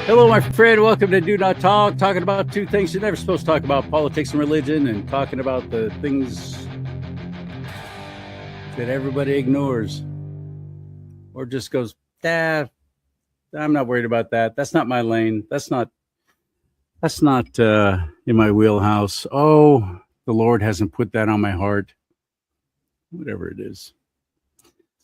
Hello, my friend. Welcome to Do Not Talk, talking about two things you're never supposed to talk about: politics and religion, and talking about the things that everybody ignores or just goes, I'm not worried about that. That's not my lane. That's not in my wheelhouse. Oh, the Lord hasn't put that on my heart. Whatever it is.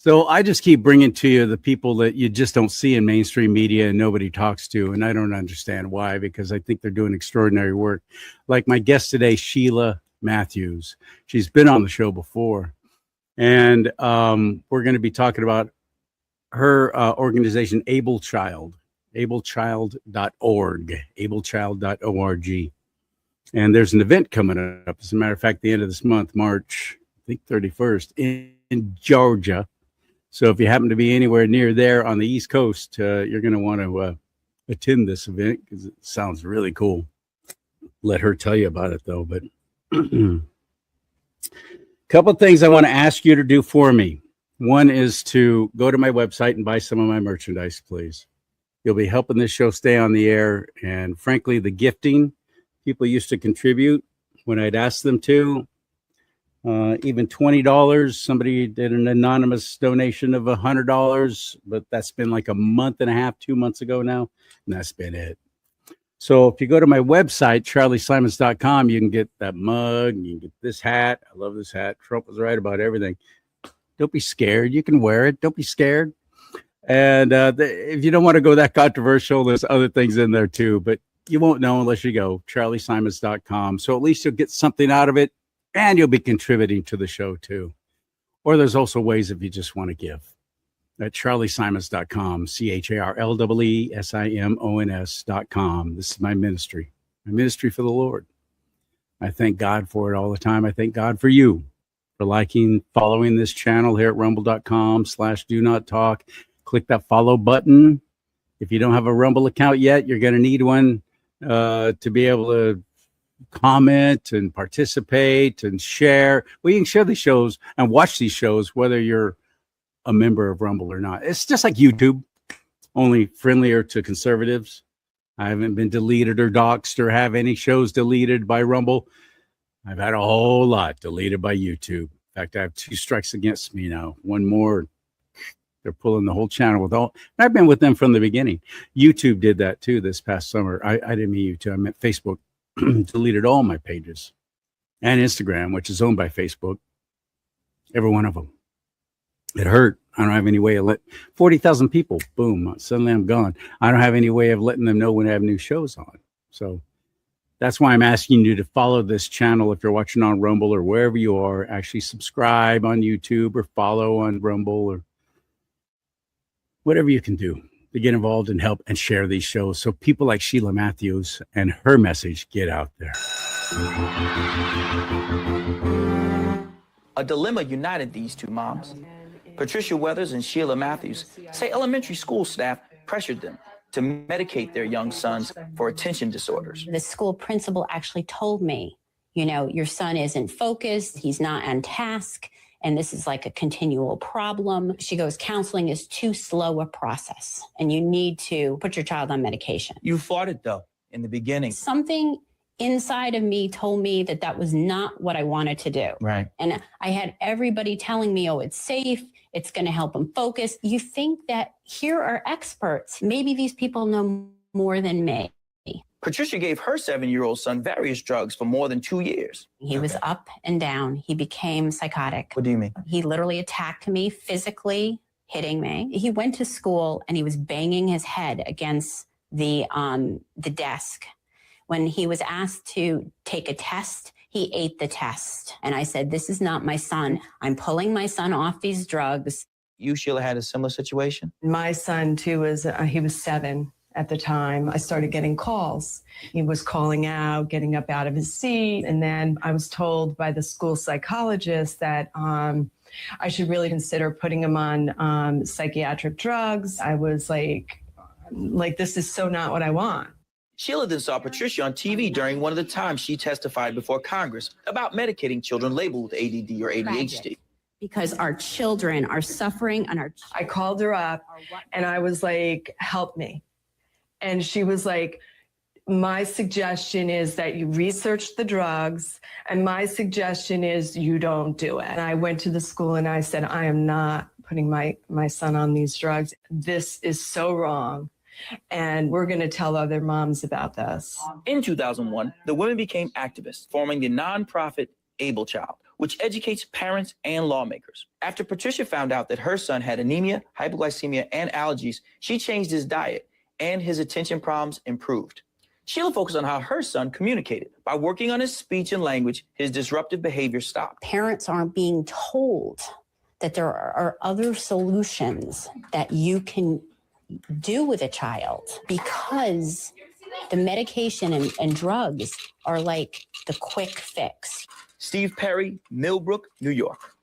So I just keep bringing to you the people that you just don't see in mainstream media and nobody talks to. And I don't understand why, because I think they're doing extraordinary work. Like my guest today, Sheila Matthews. She's been on the show before. And we're going to be talking about her organization, Able Child, ablechild.org, ablechild.org. And there's an event coming up. As a matter of fact, the end of this month, March, I think 31st, in Georgia. So if you happen to be anywhere near there on the East Coast, you're going to want to attend this event because it sounds really cool. Let her tell you about it, though. But a couple of things I want to ask you to do for me. One is to go to my website and buy some of my merchandise, please. You'll be helping this show stay on the air. And frankly, the gifting, people used to contribute when I'd ask them to. Even $20. Somebody did an anonymous donation of $100, but that's been like a month and a half, 2 months ago now, and that's been it. So if you go to my website, CharLeeSimons.com, you can get that mug, you can get this hat. I love this hat. Trump was right about everything. Don't be scared. You can wear it. Don't be scared. And if you don't want to go that controversial, there's other things in there too, but you won't know unless you go, CharLeeSimons.com. So at least you'll get something out of it. And you'll be contributing to the show, too. Or there's also ways if you just want to give. At CharLeeSimons.com, CharLeeSimons.com. This is my ministry for the Lord. I thank God for it all the time. I thank God for you, for liking, following this channel here at rumble.com/do not talk. Click that follow button. If you don't have a Rumble account yet, you're going to need one to be able to comment and participate and share. Well, you can share these shows and watch these shows whether you're a member of Rumble or not. It's just like YouTube, only friendlier to conservatives. I haven't been deleted or doxxed or have any shows deleted by Rumble. I've had a whole lot deleted by YouTube. In fact, I have 2 strikes against me now. One more. They're pulling the whole channel with all. And I've been with them from the beginning. YouTube did that too this past summer. I didn't mean YouTube. I meant Facebook. Deleted all my pages and Instagram, which is owned by Facebook, every one of them. It hurt. I don't have any way of 40,000 people, boom, suddenly I'm gone. I don't have any way of letting them know when I have new shows on. So that's why I'm asking you to follow this channel. If you're watching on Rumble or wherever you are, actually subscribe on YouTube or follow on Rumble or whatever you can do to get involved and help and share these shows so people like Sheila Matthews and her message get out there. A dilemma united these two moms. Patricia Weathers and Sheila Matthews say elementary school staff pressured them to medicate their young sons for attention disorders. The school principal actually told me, your son isn't focused, he's not on task, and this is like a continual problem. She goes, counseling is too slow a process, and you need to put your child on medication. You fought it, though, in the beginning. Something inside of me told me that that was not what I wanted to do. Right. And I had everybody telling me, oh, it's safe, it's going to help him focus. You think that here are experts. Maybe these people know more than me. Patricia gave her 7-year-old son various drugs for more than 2 years. He was up and down. He became psychotic. What do you mean? He literally attacked me, physically hitting me. He went to school and he was banging his head against the desk. When he was asked to take a test, he ate the test. And I said, this is not my son. I'm pulling my son off these drugs. You, Sheila, had a similar situation? My son, too, he was 7. At the time, I started getting calls. He was calling out, getting up out of his seat. And then I was told by the school psychologist that I should really consider putting him on psychiatric drugs. I was like, this is so not what I want. Sheila then saw Patricia on TV during one of the times she testified before Congress about medicating children labeled with ADD or ADHD. Because our children are suffering and I called her up and I was like, help me. And she was like, my suggestion is that you research the drugs, and my suggestion is you don't do it. And I went to the school and I said, I am not putting my son on these drugs. This is so wrong. And we're going to tell other moms about this. In 2001, the women became activists, forming the nonprofit Able Child, which educates parents and lawmakers. After Patricia found out that her son had anemia, hypoglycemia, and allergies, she changed his diet, and his attention problems improved. Sheila focused on how her son communicated. By working on his speech and language, his disruptive behavior stopped. Parents aren't being told that there are other solutions that you can do with a child, because the medication and drugs are like the quick fix. Steve Perry, Millbrook, New York.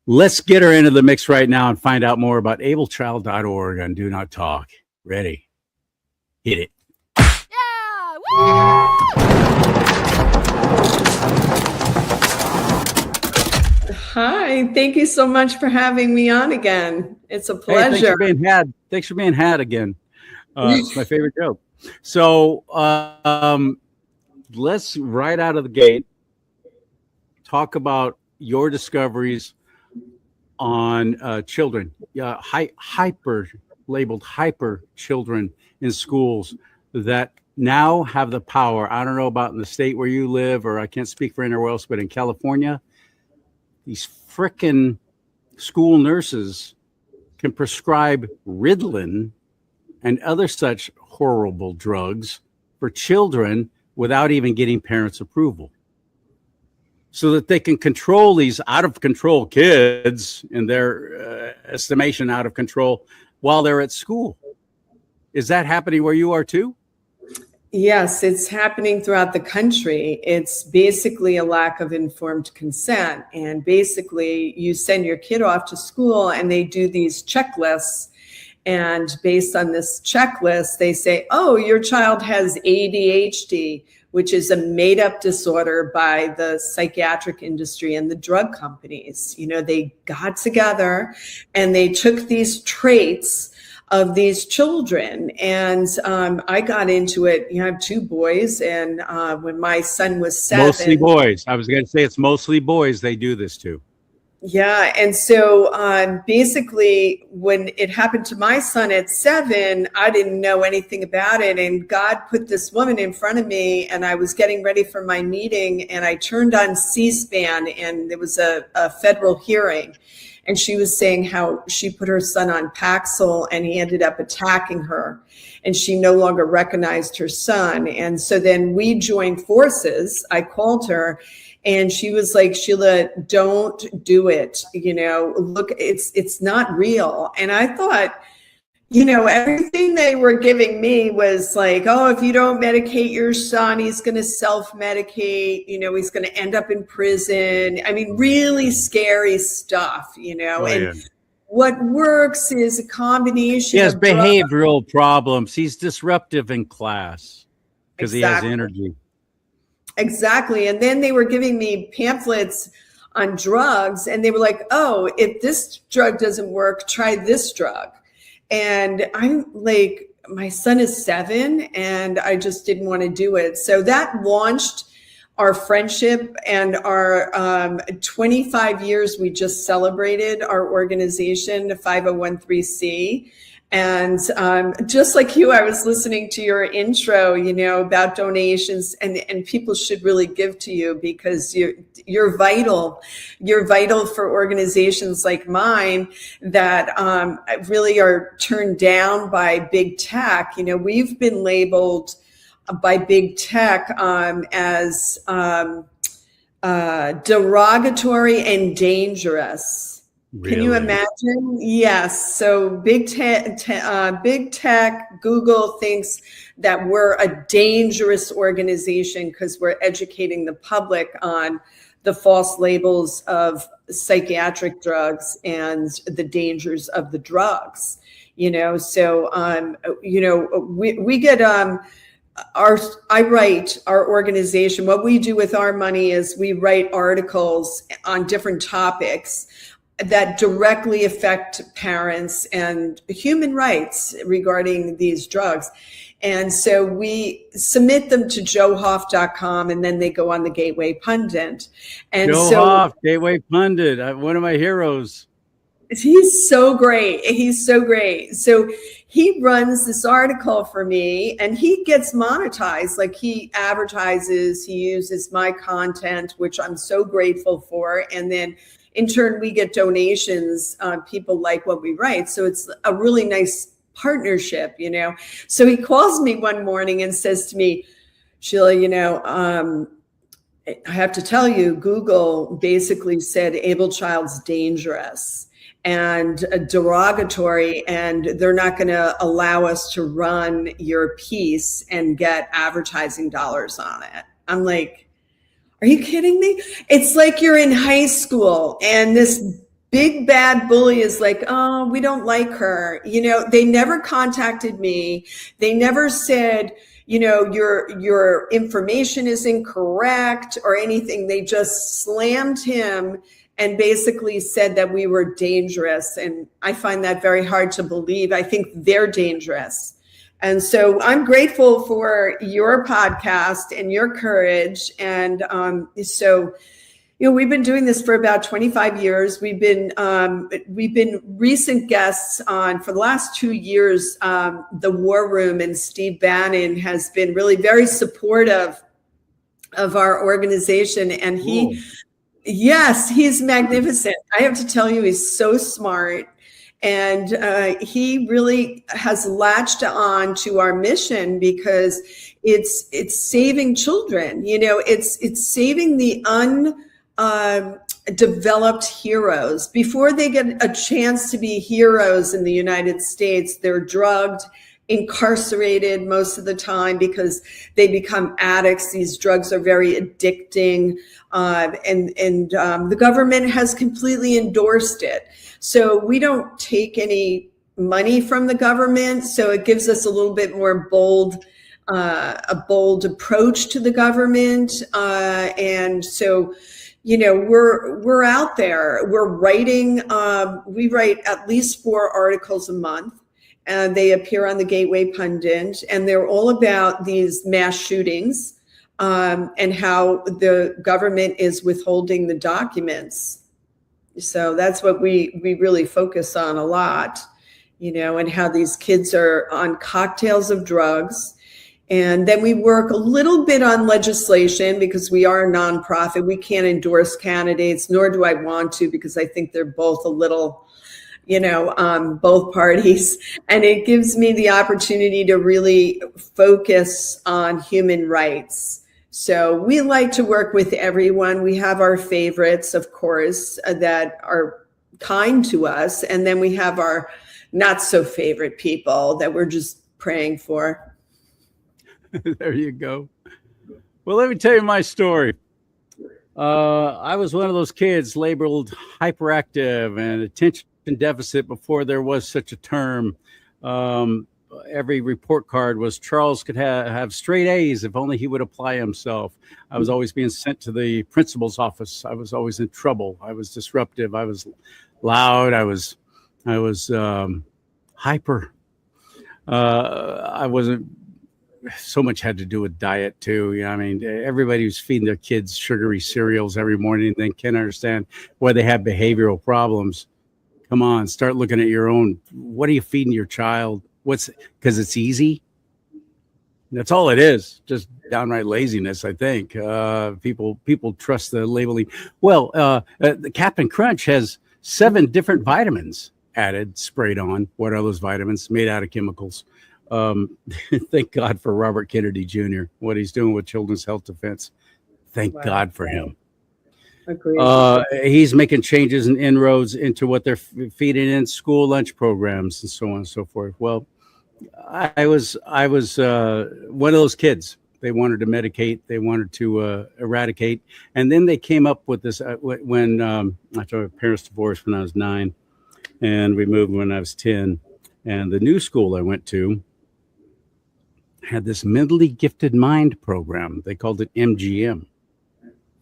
Let's get her into the mix right now and find out more about ablechild.org on Do Not Talk. Ready? Hit it. Hi, thank you so much for having me on again. It's a Hey, pleasure. thanks for being had again. It's my favorite joke. So let's right out of the gate talk about your discoveries on children, labeled hyper children in schools that now have the power. I don't know about in the state where you live, or I can't speak for anywhere else, but in California, these frickin' school nurses can prescribe Ritalin and other such horrible drugs for children without even getting parents' approval, so that they can control these out of control kids, in their estimation, out of control, while they're at school. Is that happening where you are too? Yes, it's happening throughout the country. It's basically a lack of informed consent. And basically, you send your kid off to school and they do these checklists. And based on this checklist, they say, oh, your child has ADHD, which is a made up disorder by the psychiatric industry and the drug companies. You know, they got together and they took these traits of these children. And I got into it. You know, I have two boys. And when my son was 7. Mostly boys. I was going to say it's mostly boys they do this to. Yeah. And so basically, when it happened to my son at 7, I didn't know anything about it. And God put this woman in front of me, and I was getting ready for my meeting, and I turned on C-SPAN, and there was a federal hearing. And she was saying how she put her son on Paxil and he ended up attacking her, and she no longer recognized her son. And so then we joined forces. I called her and she was like, Sheila, don't do it. You know, look, it's not real. And I thought, you know, everything they were giving me was like, oh, if you don't medicate your son, he's going to self-medicate. You know, he's going to end up in prison. I mean, really scary stuff, you know. What works is a combination. He has of behavioral problems. He's disruptive in class because he has energy. Exactly. And then they were giving me pamphlets on drugs, and they were like, oh, if this drug doesn't work, try this drug. And I'm like, my son is 7 and I just didn't want to do it. So that launched our friendship and our 25 years. We just celebrated our organization, 501(c)(3). And just like you, I was listening to your intro, you know, about donations, and people should really give to you because you're vital. You're vital for organizations like mine that really are turned down by big tech. You know, we've been labeled by big tech as derogatory and dangerous. Really? Can you imagine? Yes. So big tech, Google thinks that we're a dangerous organization because we're educating the public on the false labels of psychiatric drugs and the dangers of the drugs. You know, so you know, we get I write our organization. What we do with our money is we write articles on different topics that directly affect parents and human rights regarding these drugs. And so we submit them to joehoff.com, and then they go on the Gateway Pundit. And Joe Hoff, Gateway Pundit, one of my heroes. He's so great. He's so great. So he runs this article for me, and he gets monetized. Like, he advertises, he uses my content, which I'm so grateful for. And then in turn, we get donations. People like what we write. So it's a really nice partnership, you know. So he calls me one morning and says to me, Sheila, you know, I have to tell you, Google basically said able child's dangerous and derogatory, and they're not going to allow us to run your piece and get advertising dollars on it. I'm like, are you kidding me? It's like you're in high school and this big bad bully is like, oh, we don't like her. You know, they never contacted me. They never said, you know, your information is incorrect or anything. They just slammed him and basically said that we were dangerous. And I find that very hard to believe. I think they're dangerous. And so I'm grateful for your podcast and your courage. And so, you know, we've been doing this for about 25 years. We've been recent guests on for the last 2 years. The War Room and Steve Bannon has been really very supportive of our organization. And yes, he's magnificent. I have to tell you, he's so smart. And he really has latched on to our mission because it's saving children. You know, it's saving the undeveloped heroes. Before they get a chance to be heroes in the United States, they're drugged, incarcerated most of the time because they become addicts. These drugs are very addicting, and the government has completely endorsed it. So we don't take any money from the government. So it gives us a little bit more a bold approach to the government. And so, you know, we're out there. We're writing. We write at least 4 articles a month. And they appear on the Gateway Pundit, and they're all about these mass shootings and how the government is withholding the documents. So that's what we really focus on a lot, you know, and how these kids are on cocktails of drugs. And then we work a little bit on legislation because we are a nonprofit. We can't endorse candidates, nor do I want to, because I think they're both a little, you know, both parties. And it gives me the opportunity to really focus on human rights. So we like to work with everyone. We have our favorites, of course, that are kind to us. And then we have our not so favorite people that we're just praying for. There you go. Well, let me tell you my story. I was one of those kids labeled hyperactive and attention deficit before there was such a term. Every report card was Charles could have straight A's if only he would apply himself. I was always being sent to the principal's office. I was always in trouble. I was disruptive. I was loud. I was hyper. I wasn't. So much had to do with diet too. You know, I mean, everybody who's feeding their kids sugary cereals every morning then can't understand why they have behavioral problems. Come on, start looking at your own. What are you feeding your child? Because it's easy. That's all it is. Just downright laziness, I think. People trust the labeling. Well, the Captain Crunch has 7 different vitamins added, sprayed on. What are those vitamins? Made out of chemicals. Thank God for Robert Kennedy Jr., what he's doing with Children's Health Defense. Thank God for him. Agreed. He's making changes and inroads into what they're feeding in school lunch programs and so on and so forth. Well, I was one of those kids. They wanted to medicate. They wanted to eradicate. And then they came up with this when after my parents divorced when I was 9, and we moved when I was 10. And the new school I went to had this mentally gifted mind program. They called it MGM.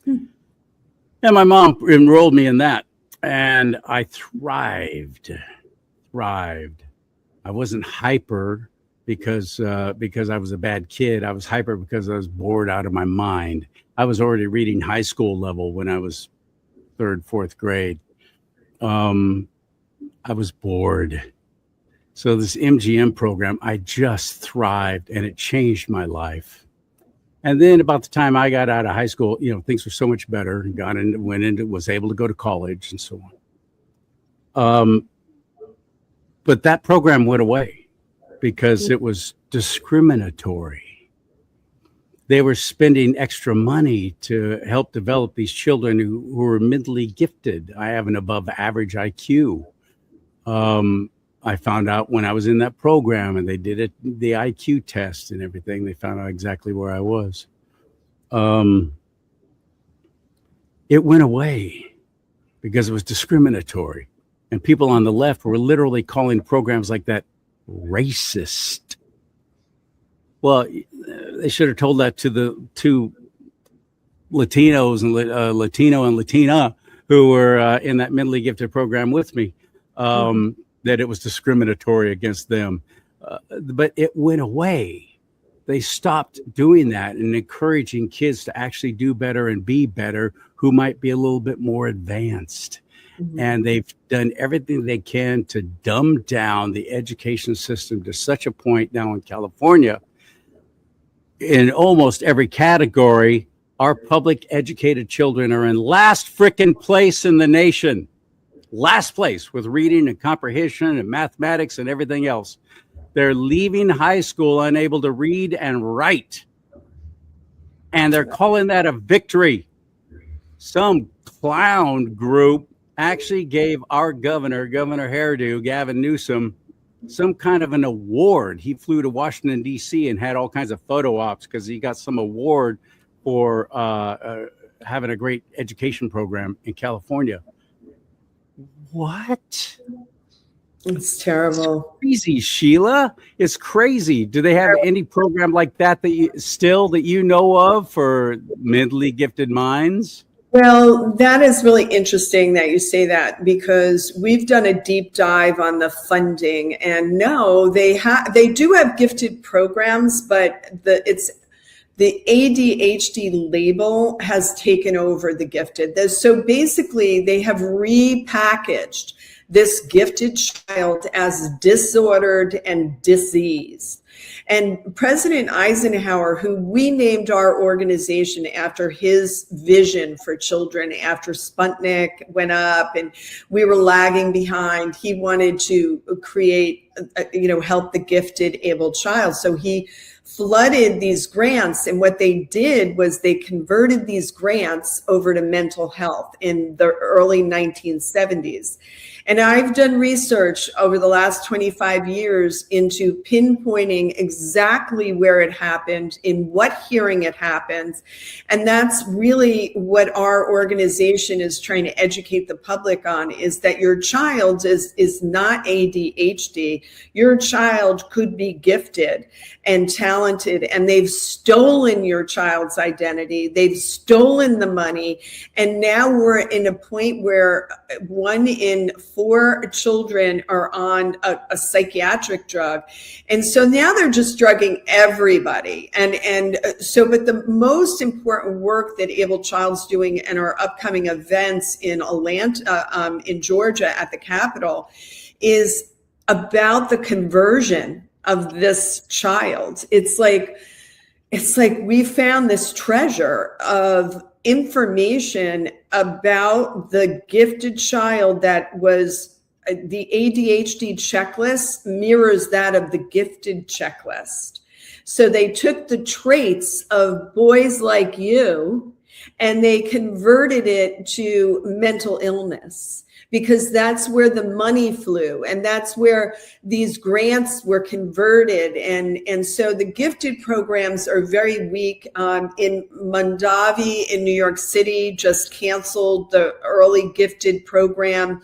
And my mom enrolled me in that. And I thrived. I wasn't hyper because I was a bad kid. I was hyper because I was bored out of my mind. I was already reading high school level when I was third, fourth grade. I was bored. So this MGM program, I just thrived, and it changed my life. And then about the time I got out of high school, things were so much better, and was able to go to college and so on. But that program went away because it was discriminatory. They were spending extra money to help develop these children who were mentally gifted. I have an above average IQ. I found out when I was in that program and they did the IQ test and everything, they found out exactly where I was. It went away because it was discriminatory. And people on the left were literally calling programs like that racist. Well, they should have told that to the two Latinos and Latino and Latina who were in that mentally gifted program with me, that it was discriminatory against them. But it went away. They stopped doing that and encouraging kids to actually do better and be better who might be a little bit more advanced. And they've done everything they can to dumb down the education system to such a point now in California. In almost every category, our public educated children are in last frickin' place in the nation. Last place with reading and comprehension and mathematics and everything else. They're leaving high school unable to read and write. And they're calling that a victory. Some clown group actually gave our Governor Hairdo, Gavin Newsom, some kind of an award. He flew to Washington, D.C. and had all kinds of photo ops because he got some award for having a great education program in California. What? It's terrible. It's crazy, Sheila. It's crazy. Do they have any program like that that you know of for mentally gifted minds? Well, that is really interesting that you say that, because we've done a deep dive on the funding, and no, they do have gifted programs, but the ADHD label has taken over the gifted. So basically, they have repackaged this gifted child as disordered and diseased. And President Eisenhower, who we named our organization after his vision for children after Sputnik went up and we were lagging behind, he wanted to create, help the gifted able child. So he flooded these grants, and what they did was they converted these grants over to mental health in the early 1970s. And I've done research over the last 25 years into pinpointing exactly where it happened, in what hearing it happens. And that's really what our organization is trying to educate the public on, is that your child is not ADHD. Your child could be gifted and talented, and they've stolen your child's identity. They've stolen the money. And now we're in a point where 1 in 4 children are on a psychiatric drug. And so now they're just drugging everybody. And so, but the most important work that Able Child's doing in our upcoming events in Atlanta, in Georgia at the Capitol, is about the conversion of this child. It's like we found this treasure of information about the gifted child that was the ADHD checklist mirrors that of the gifted checklist. So they took the traits of boys like you and they converted it to mental illness, because that's where the money flew and that's where these grants were converted. And so the gifted programs are very weak. In Mondavi in New York City just canceled the early gifted program.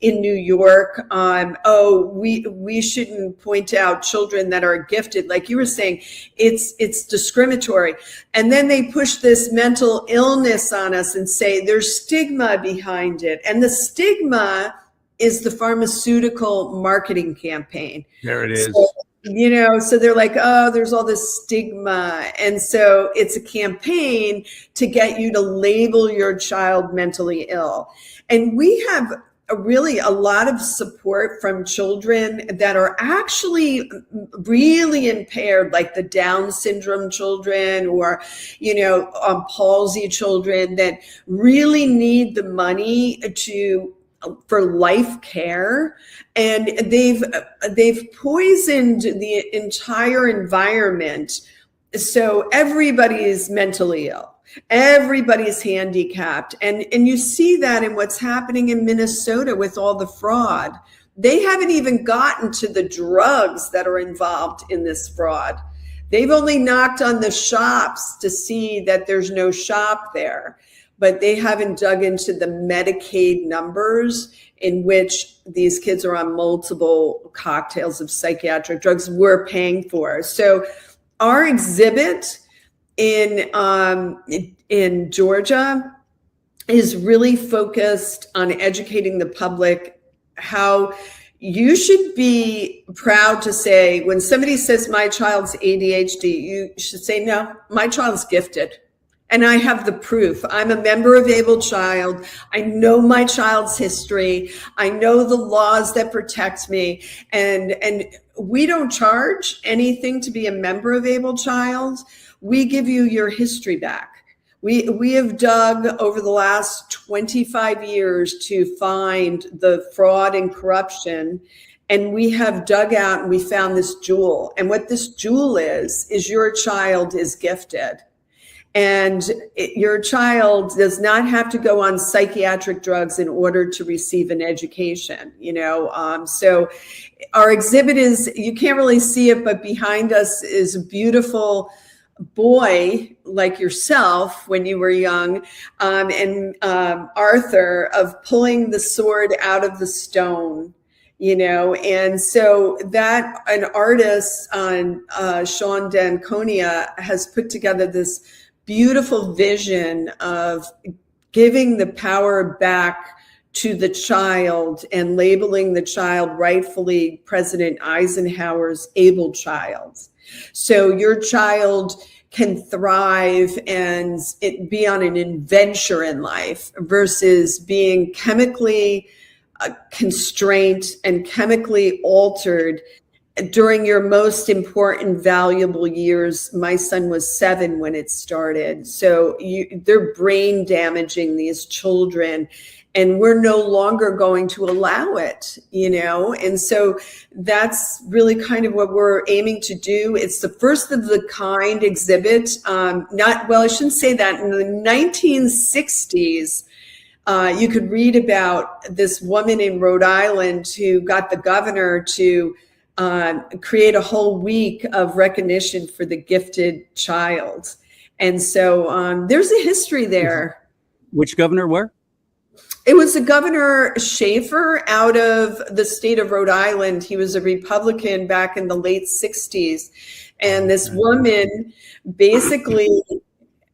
in New York, oh, we shouldn't point out children that are gifted. Like you were saying, it's discriminatory. And then they push this mental illness on us and say there's stigma behind it. And the stigma is the pharmaceutical marketing campaign. There it is. So, you know, so they're like, oh, there's all this stigma. And so it's a campaign to get you to label your child mentally ill. And we have really a lot of support from children that are actually really impaired, like the Down syndrome children or, you know, palsy children that really need the money for life care. And they've poisoned the entire environment. So everybody is mentally ill. Everybody's handicapped. And you see that in what's happening in Minnesota with all the fraud. They haven't even gotten to the drugs that are involved in this fraud. They've only knocked on the shops to see that there's no shop there, but they haven't dug into the Medicaid numbers in which these kids are on multiple cocktails of psychiatric drugs we're paying for. So our exhibit in Georgia is really focused on educating the public how you should be proud to say, when somebody says my child's ADHD, you should say, no, my child's gifted. And I have the proof. I'm a member of Able Child. I know my child's history. I know the laws that protect me. And we don't charge anything to be a member of Able Child. We give you your history back. We have dug over the last 25 years to find the fraud and corruption. And we have dug out and we found this jewel. And what this jewel is your child is gifted. And your child does not have to go on psychiatric drugs in order to receive an education, you know. So our exhibit is, you can't really see it, but behind us is a beautiful boy like yourself when you were young, and Arthur, of pulling the sword out of the stone, you know. And so that an artist, Sean Danconia, has put together this beautiful vision of giving the power back to the child and labeling the child rightfully President Eisenhower's able child. So your child can thrive and be on an adventure in life versus being chemically constrained and chemically altered during your most important, valuable years. My son was 7 when it started. So they're brain damaging these children, and we're no longer going to allow it, you know? And so that's really kind of what we're aiming to do. It's the first of the kind exhibit. I shouldn't say that. In the 1960s, you could read about this woman in Rhode Island who got the governor to create a whole week of recognition for the gifted child. And so there's a history there. Which governor were? It was the Governor Schaefer out of the state of Rhode Island. He was a Republican back in the late 60s. And this woman basically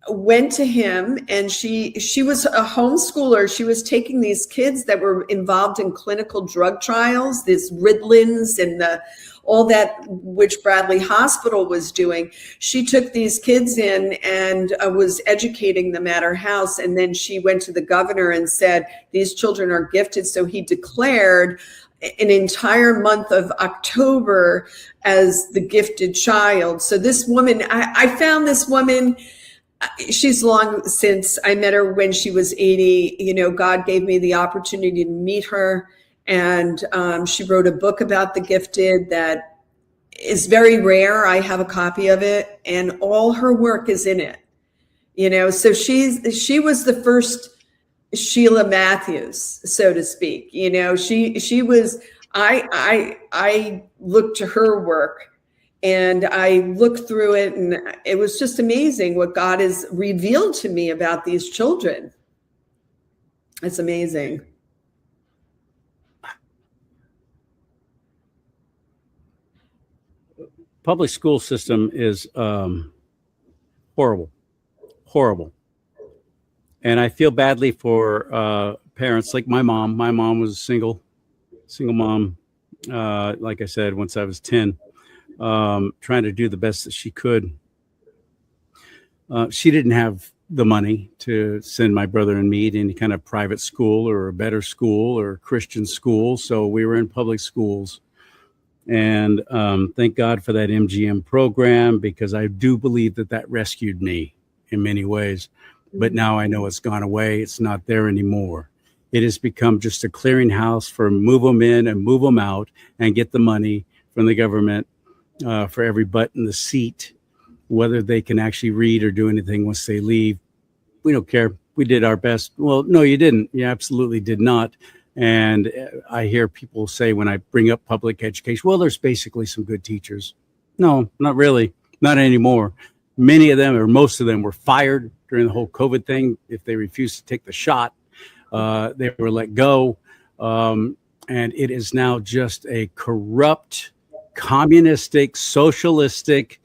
went to him, and she was a homeschooler. She was taking these kids that were involved in clinical drug trials, this Ritalins and all that which Bradley Hospital was doing. She took these kids in and was educating them at her house. And then she went to the governor and said, these children are gifted. So he declared an entire month of October as the gifted child. So this woman, I found this woman. She's long since, I met her when she was 80. You know, God gave me the opportunity to meet her. And she wrote a book about the gifted that is very rare. I have a copy of it, and all her work is in it. You know, so she was the first Sheila Matthews, so to speak. You know, she was, I looked to her work. And I looked through it, and it was just amazing what God has revealed to me about these children. It's amazing. public school system is horrible, horrible. And I feel badly for parents like my mom. My mom was a single mom. Like I said, once I was 10, trying to do the best that she could. She didn't have the money to send my brother and me to any kind of private school or a better school or Christian school. So we were in public schools. And thank God for that MGM program, because I do believe that rescued me in many ways. But now I know it's gone away. It's not there anymore. It has become just a clearinghouse for move them in and move them out and get the money from the government for every butt in the seat, whether they can actually read or do anything once they leave. We don't care. We did our best. Well, no, you didn't. You absolutely did not. And I hear people say when I bring up public education, well, there's basically some good teachers. No, not really. Not anymore. Many of them, or most of them, were fired during the whole COVID thing. If they refused to take the shot, they were let go. And it is now just a corrupt, communistic, socialistic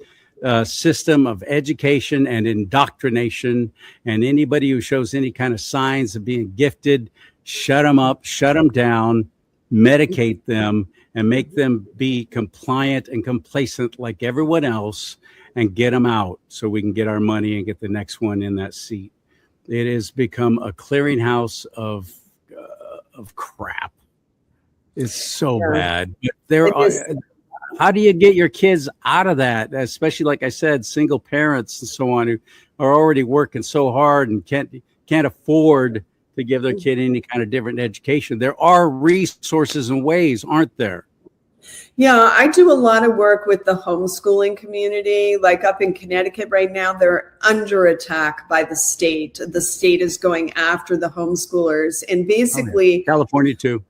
system of education and indoctrination. And anybody who shows any kind of signs of being gifted, shut them up, shut them down, medicate them, and make them be compliant and complacent like everyone else, and get them out so we can get our money and get the next one in that seat. It has become a clearinghouse of crap. It's so bad. How do you get your kids out of that? Especially, like I said, single parents and so on, who are already working so hard and can't afford to give their kid any kind of different education. There are resources and ways, aren't there? Yeah, I do a lot of work with the homeschooling community. Like up in Connecticut right now, they're under attack by the state. The state is going after the homeschoolers, and basically California too.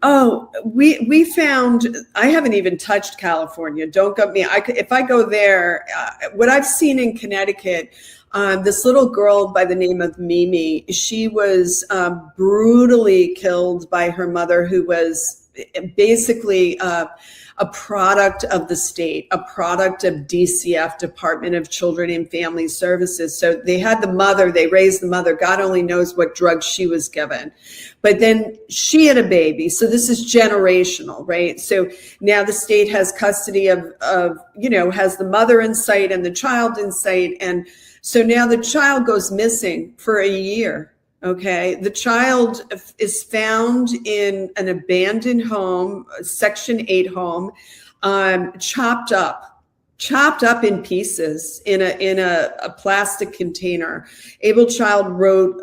Oh, we found, I haven't even touched California. Don't get me. If I go there, what I've seen in Connecticut, this little girl by the name of Mimi, she was brutally killed by her mother, who was basically a product of the state, a product of DCF, Department of Children and Family Services. So they had the mother, they raised the mother. God only knows what drugs she was given. But then she had a baby. So this is generational, right? So now the state has custody of has the mother in sight and the child in sight. And so now the child goes missing for a year. Okay. The child is found in an abandoned home, Section 8 home, chopped up in pieces in a plastic container. Able Child wrote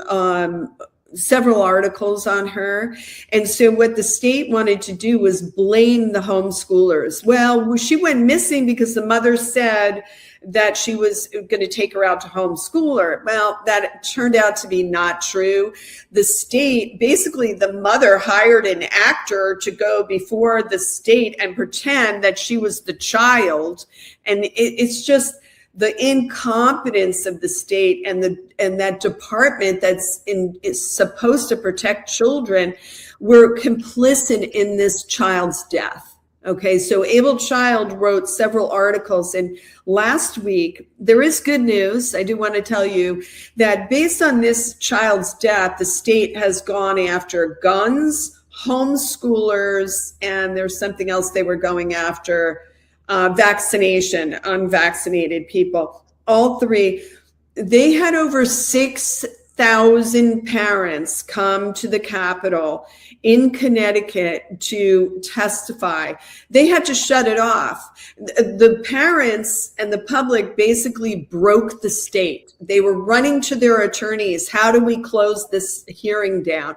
several articles on her. And so what the state wanted to do was blame the homeschoolers. Well, she went missing because the mother said that she was going to take her out to homeschool her. Well, that turned out to be not true. The state, basically the mother hired an actor to go before the state and pretend that she was the child. And it's just the incompetence of the state and that department is supposed to protect children were complicit in this child's death. Okay, so Able Child wrote several articles, and last week, there is good news. I do want to tell you that based on this child's death, the state has gone after guns, homeschoolers, and there's something else they were going after, vaccination, unvaccinated people. All three. They had over 6,000 parents come to the Capitol in Connecticut to testify. They had to shut it off. The parents and the public basically broke the state. They were running to their attorneys. How do we close this hearing down?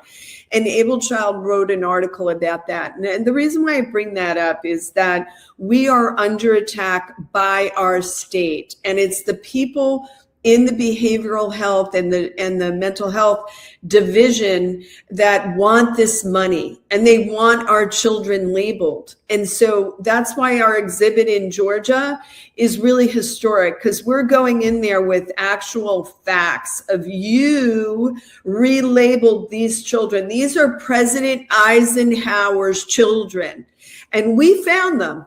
And Able Child wrote an article about that. And the reason why I bring that up is that we are under attack by our state. And it's the people in the behavioral health and the mental health division that want this money, and they want our children labeled. And so that's why our exhibit in Georgia is really historic, because we're going in there with actual facts of you relabeled these children. These are President Eisenhower's children, and we found them.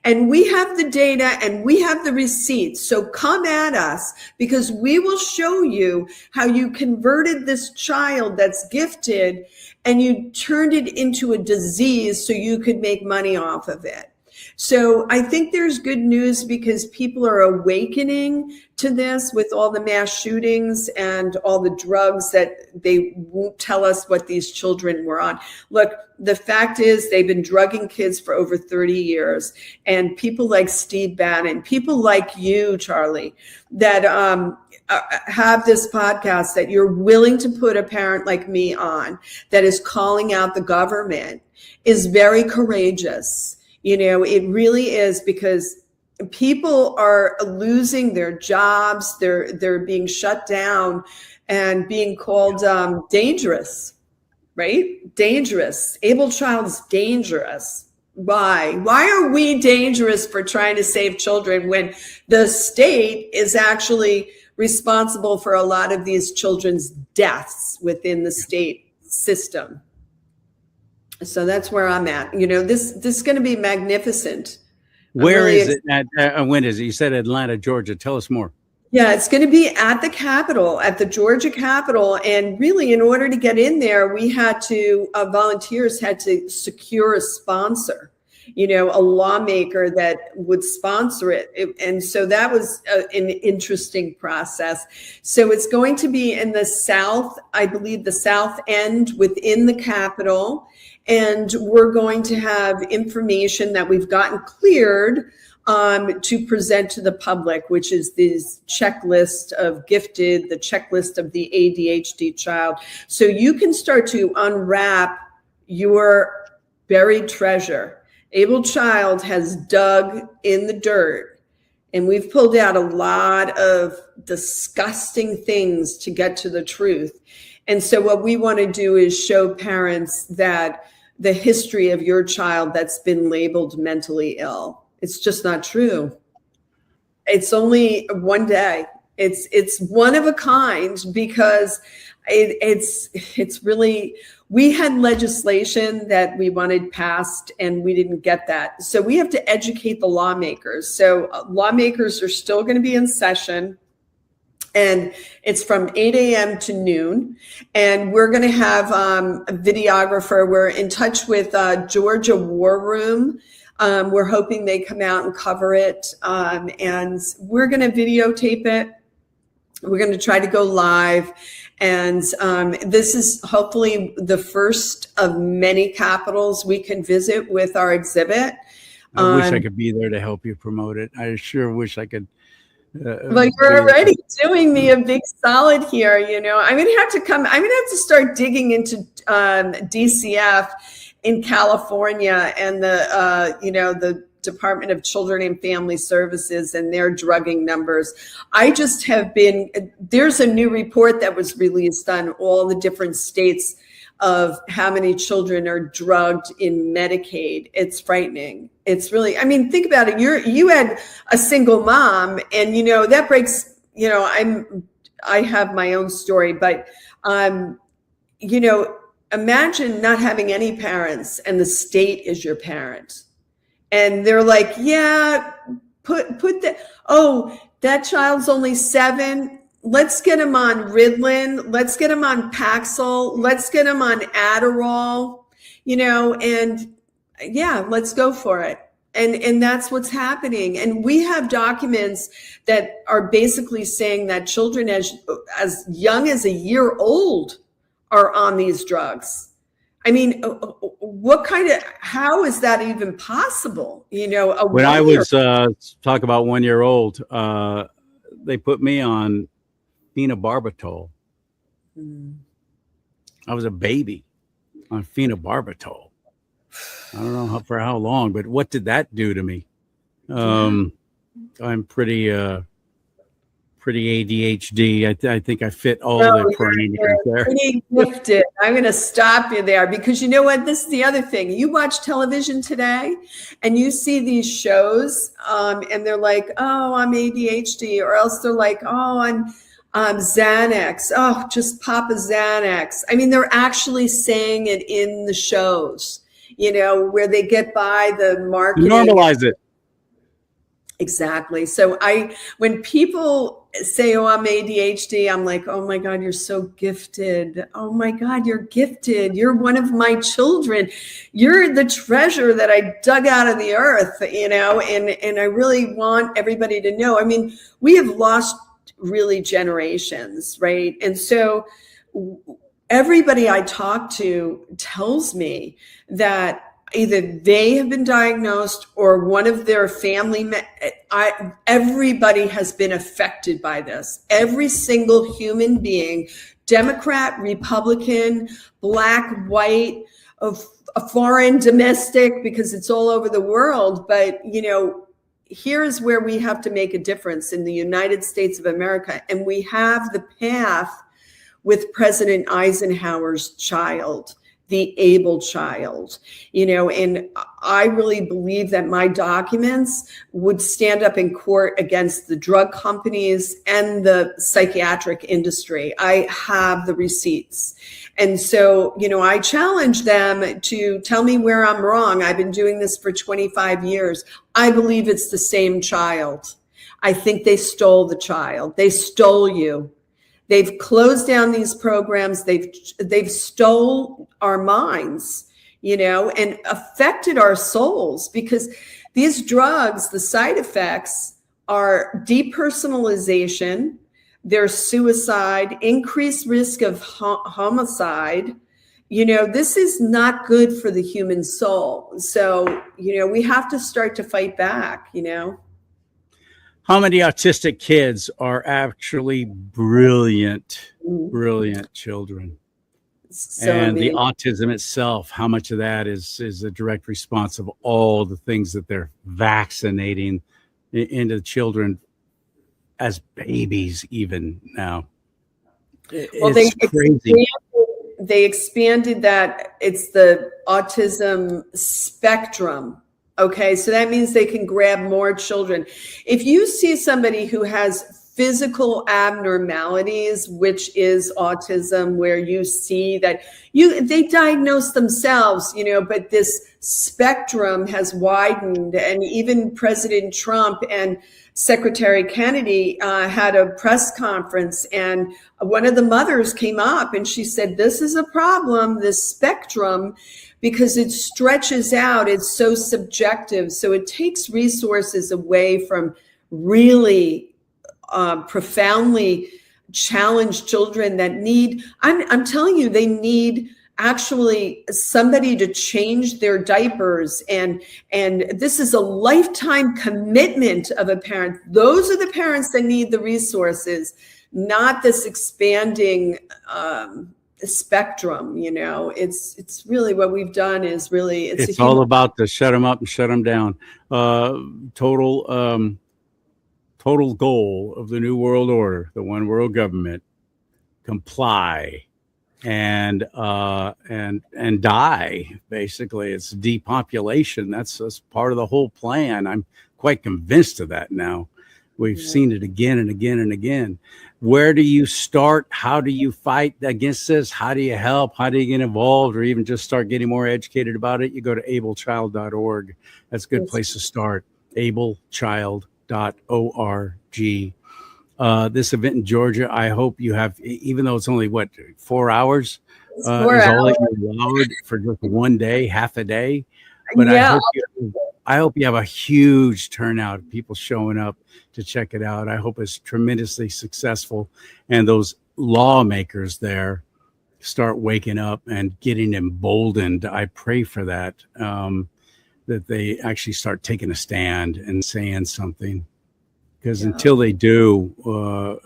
And we have the data and we have the receipts. So come at us, because we will show you how you converted this child that's gifted and you turned it into a disease so you could make money off of it. So I think there's good news, because people are awakening to this with all the mass shootings and all the drugs that they won't tell us what these children were on. Look, the fact is they've been drugging kids for over 30 years. And people like Steve Bannon, people like you, CharLee, that have this podcast that you're willing to put a parent like me on, that is calling out the government, is very courageous. You know, it really is, because people are losing their jobs. They're being shut down and being called dangerous, right? Dangerous. Able child is dangerous. Why? Why are we dangerous for trying to save children when the state is actually responsible for a lot of these children's deaths within the state system? So that's where I'm at. You know, this is going to be magnificent. Where really is it? When is it? You said Atlanta, Georgia. Tell us more. Yeah, it's going to be at the Capitol, at the Georgia Capitol. And really, in order to get in there, we had to, volunteers had to secure a sponsor, you know, a lawmaker that would sponsor it. And so that was an interesting process. So it's going to be in the South, I believe the South End within the Capitol. And we're going to have information that we've gotten cleared to present to the public, which is this checklist of gifted, the checklist of the ADHD child. So you can start to unwrap your buried treasure. Able child has dug in the dirt, and we've pulled out a lot of disgusting things to get to the truth. And so what we want to do is show parents that the history of your child that's been labeled mentally ill, it's just not true. It's only one day. It's one of a kind, because it's really, we had legislation that we wanted passed and we didn't get that. So we have to educate the lawmakers. So lawmakers are still going to be in session. And it's from 8 a.m. to noon. And we're going to have a videographer. We're in touch with Georgia War Room. We're hoping they come out and cover it. And we're going to videotape it. We're going to try to go live. And this is hopefully the first of many capitals we can visit with our exhibit. I wish I could be there to help you promote it. I sure wish I could. Well, you're already doing me a big solid here. You know, I'm going to have to come. I'm going to have to start digging into DCF in California and the Department of Children and Family Services and their drugging numbers. I just have been. There's a new report that was released on all the different states of how many children are drugged in Medicaid. It's frightening. It's really, I mean, think about it. You had a single mom, and, you know, that breaks, you know, I have my own story, but, you know, imagine not having any parents and the state is your parent. And they're like, yeah, put that, oh, that child's only 7. Let's get him on Ritalin. Let's get him on Paxil. Let's get him on Adderall, you know, and yeah, let's go for it. And that's what's happening. And we have documents that are basically saying that children as young as a year old are on these drugs. I mean, how is that even possible? You know, when I was talk about 1 year old, they put me on phenobarbital. I was a baby on phenobarbital. I don't know for how long, but what did that do to me? I'm pretty ADHD. I think I fit all the parameters there. Pretty gifted. I'm going to stop you there, because you know what? This is the other thing. You watch television today and you see these shows and they're like, oh, I'm ADHD, or else they're like, oh, I'm Xanax. Oh, just pop a Xanax. I mean, they're actually saying it in the shows, you know, where they get by the marketing. Normalize it. Exactly. So when people say, oh, I'm ADHD, I'm like, oh my God, you're so gifted. Oh my God, you're gifted. You're one of my children. You're the treasure that I dug out of the earth, and I really want everybody to know. I mean, we have lost really generations, right? And so everybody I talk to tells me that either they have been diagnosed or one of their family, everybody has been affected by this. Every single human being, Democrat, Republican, black, white, of a foreign, domestic, because it's all over the world. But, here's where we have to make a difference in the United States of America. And we have the path with President Eisenhower's child, the able child, and I really believe that my documents would stand up in court against the drug companies and the psychiatric industry. I have the receipts. And so, I challenge them to tell me where I'm wrong. I've been doing this for 25 years. I believe it's the same child. I think they stole the child. They stole you. They've closed down these programs. They've stole our minds, and affected our souls, because these drugs, the side effects are depersonalization, there's suicide, increased risk of homicide. This is not good for the human soul. So, we have to start to fight back, How many autistic kids are actually brilliant children? So and many. the autism itself, how much of that is a direct response of all the things that they're vaccinating into children as babies even now? Well, It's crazy. They expanded that. It's the autism spectrum. Okay, so that means they can grab more children. If you see somebody who has physical abnormalities, which is autism, where you see that they diagnose themselves, but this spectrum has widened, and even President Trump and Secretary Kennedy had a press conference, and one of the mothers came up and she said, this is a problem, this spectrum, because it stretches out. It's so subjective. So it takes resources away from really profoundly challenged children that need, I'm telling you, they need actually somebody to change their diapers. And this is a lifetime commitment of a parent. Those are the parents that need the resources, not this expanding spectrum. It's really what we've done is really it's all about the shut them up and shut them down. Total goal of the New World Order, the one world government: comply and die. Basically, it's depopulation. That's part of the whole plan. I'm quite convinced of that now. We've seen it again and again and again. Where do you start? How do you fight against this? How do you help? How do you get involved, or even just start getting more educated about it? You go to ablechild.org. That's a good place to start. ablechild.org. This event in Georgia, I hope you have, even though it's only 4 hours, is all that you're allowed for just one day, half a day. But yeah. I hope you have a huge turnout of people showing up to check it out. I hope it's tremendously successful, and those lawmakers there start waking up and getting emboldened. I pray for that, that they actually start taking a stand and saying something. Because until they do,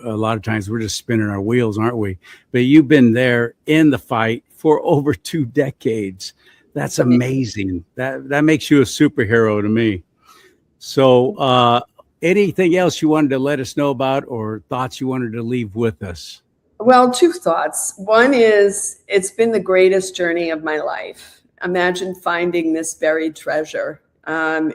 a lot of times we're just spinning our wheels, aren't we? But you've been there in the fight for over 2 decades. That's amazing. That makes you a superhero to me. So anything else you wanted to let us know about, or thoughts you wanted to leave with us? Well, 2 thoughts. One is, it's been the greatest journey of my life. Imagine finding this buried treasure. So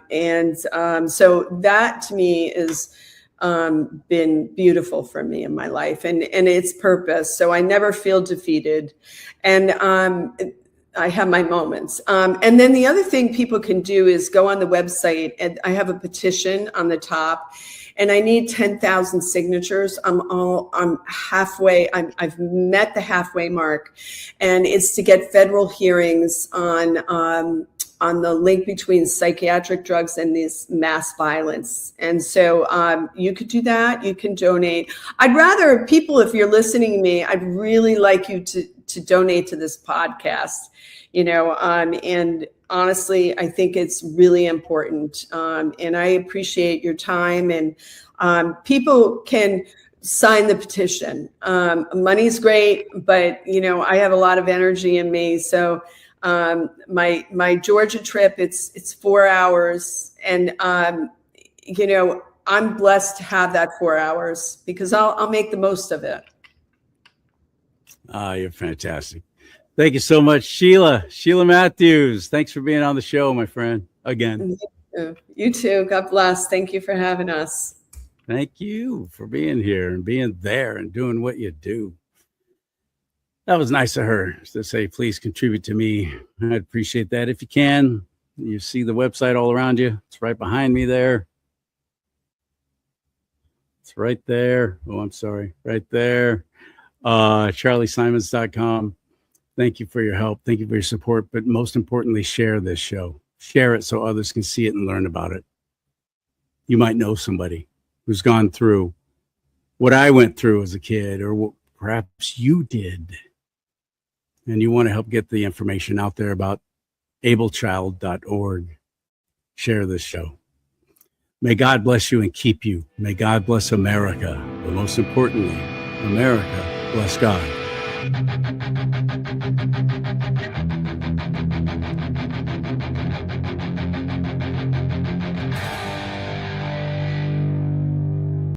that to me is been beautiful for me in my life, and its purpose. So I never feel defeated. And I have my moments. And then the other thing people can do is go on the website, and I have a petition on the top, and I need 10,000 signatures. I'm halfway. I've met the halfway mark, and it's to get federal hearings on the link between psychiatric drugs and this mass violence. And so you could do that. You can donate. I'd rather people, if you're listening to me, I'd really like you to donate to this podcast, and honestly, I think it's really important. And I appreciate your time, and people can sign the petition. Money's great, but I have a lot of energy in me. So my Georgia trip, it's 4 hours, and I'm blessed to have that 4 hours because I'll make the most of it. You're fantastic. Thank you so much, Sheila Matthews. Thanks for being on the show, my friend, again. You too. God bless. Thank you for having us. Thank you for being here and being there and doing what you do. That was nice of her to say, please contribute to me. I'd appreciate that. If you can, you see the website all around you. It's right behind me there. It's right there. Oh, I'm sorry. Right there. CharLeeSimons.com. Thank you for your help. Thank you for your support. But most importantly, share this show. Share it so others can see it and learn about it. You might know somebody who's gone through what I went through as a kid, or what perhaps you did. And you want to help get the information out there about ablechild.org. Share this show. May God bless you and keep you. May God bless America. But most importantly, America bless God.